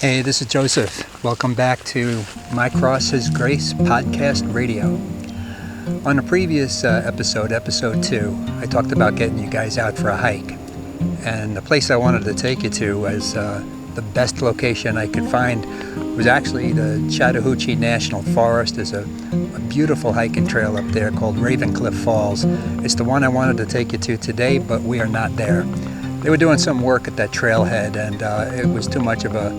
Hey, this is Joseph. Welcome back to My Cross His Grace Podcast Radio. On a previous episode 2, I talked about getting you guys out for a hike. And the place I wanted to take you to as the best location I could find was actually the Chattahoochee National Forest. There's a beautiful hiking trail up there called Ravencliff Falls. It's the one I wanted to take you to today, but we are not there. They were doing some work at that trailhead, and it was too much of a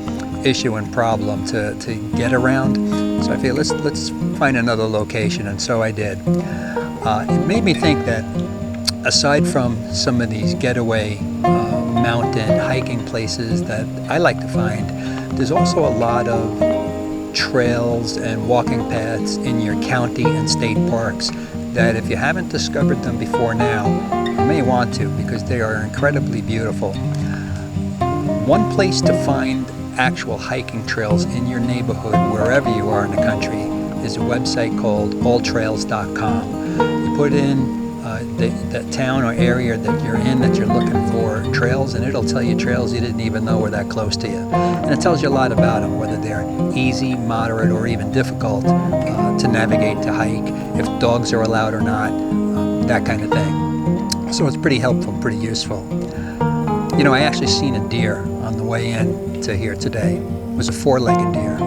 issue and problem to get around. So I feel let's find another location, and so I did. It made me think that aside from some of these getaway mountain hiking places that I like to find, there's also a lot of trails and walking paths in your county and state parks that if you haven't discovered them before now, you may want to, because they are incredibly beautiful. One place to find actual hiking trails in your neighborhood, wherever you are in the country, is a website called alltrails.com. You put in the town or area that you're in that you're looking for trails, and it'll tell you trails you didn't even know were that close to you. And it tells you a lot about them, whether they're easy, moderate, or even difficult to navigate, to hike, if dogs are allowed or not, that kind of thing. So it's pretty helpful, pretty useful. You know, I actually seen a deer on the way in to here today. It was a four-legged deer.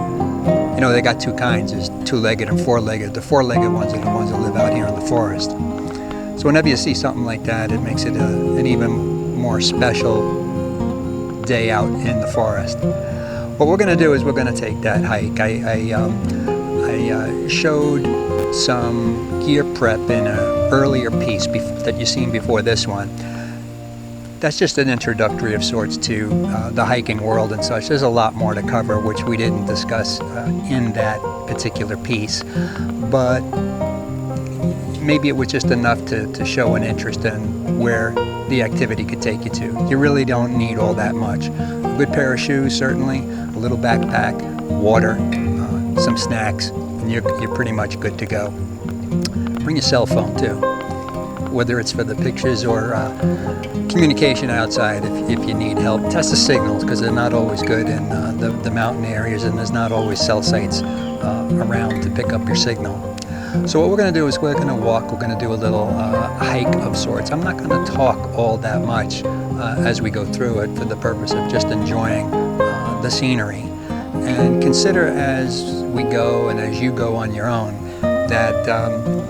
You know, they got two kinds. There's two-legged and four-legged. The four-legged ones are the ones that live out here in the forest. So whenever you see something like that, it makes it an even more special day out in the forest. What we're going to do is we're going to take that hike. I showed some gear prep in an earlier piece that you've seen before this one. That's just an introductory of sorts to the hiking world and such. There's a lot more to cover, which we didn't discuss in that particular piece. But maybe it was just enough to show an interest in where the activity could take you to. You really don't need all that much. A good pair of shoes, certainly, a little backpack, water, some snacks, and you're pretty much good to go. Bring your cell phone, too, whether it's for the pictures or communication outside if you need help. Test the signals, because they're not always good in the mountain areas, and there's not always cell sites around to pick up your signal. So what we're going to do is we're going to walk. We're going to do a little hike of sorts. I'm not going to talk all that much as we go through it, for the purpose of just enjoying the scenery. And consider as we go and as you go on your own that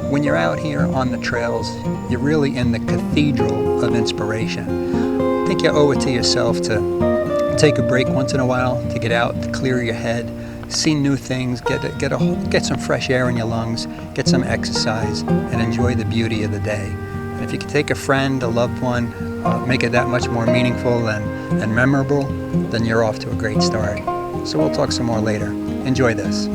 when you're out here on the trails, you're really in the Cathedral of Inspiration. I think you owe it to yourself to take a break once in a while, to get out, to clear your head, see new things, get some fresh air in your lungs, get some exercise, and enjoy the beauty of the day. And if you can take a friend, a loved one, make it that much more meaningful and memorable, then you're off to a great start. So we'll talk some more later. Enjoy this.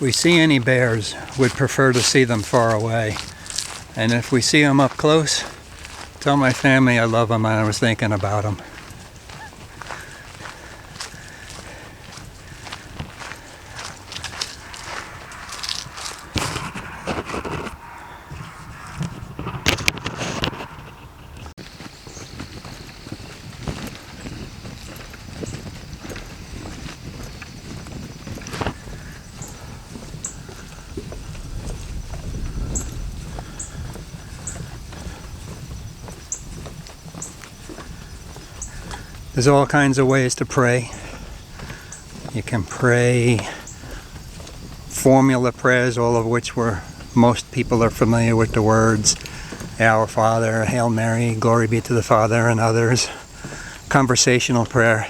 If we see any bears, we'd prefer to see them far away. And if we see them up close, tell my family I love them and I was thinking about them. There's all kinds of ways to pray. You can pray formula prayers, all of which most people are familiar with the words. Our Father, Hail Mary, Glory be to the Father, and others. Conversational prayer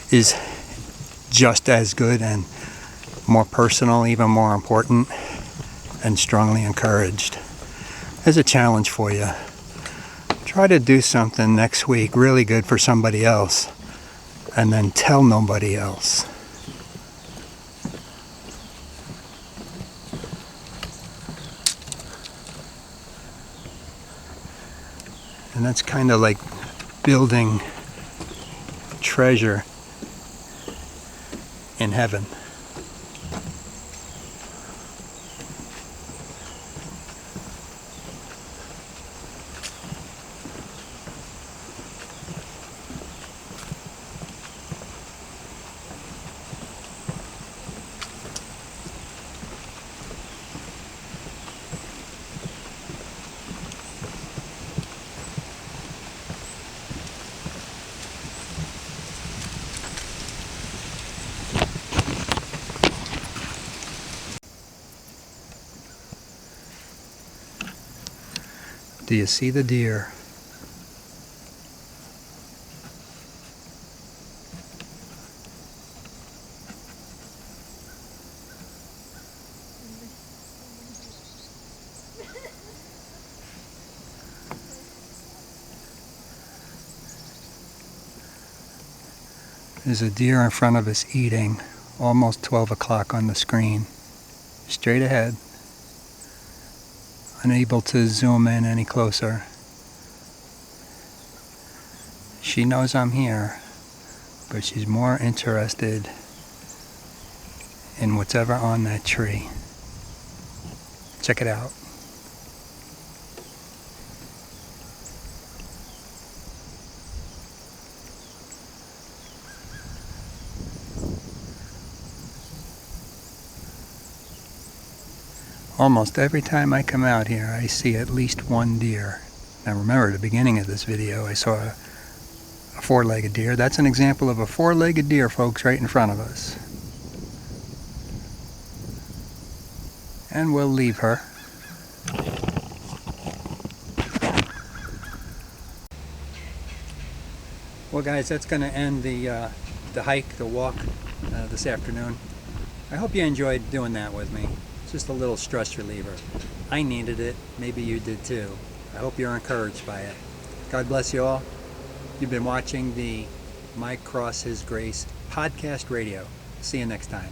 is just as good and more personal, even more important, and strongly encouraged. There's a challenge for you. Try to do something next week really good for somebody else, and then tell nobody else. And that's kind of like building treasure in heaven. Do you see the deer? There's a deer in front of us eating, almost 12 o'clock on the screen. Straight ahead. Unable to zoom in any closer. She knows I'm here, but she's more interested in whatever on that tree. Check it out. Almost every time I come out here, I see at least one deer. Now remember, at the beginning of this video, I saw a four-legged deer. That's an example of a four-legged deer, folks, right in front of us. And we'll leave her. Well, guys, that's going to end the hike, the walk this afternoon. I hope you enjoyed doing that with me. Just a little stress reliever. I needed it. Maybe you did too. I hope you're encouraged by it. God bless you all. You've been watching the My Cross His Grace podcast radio. See you next time.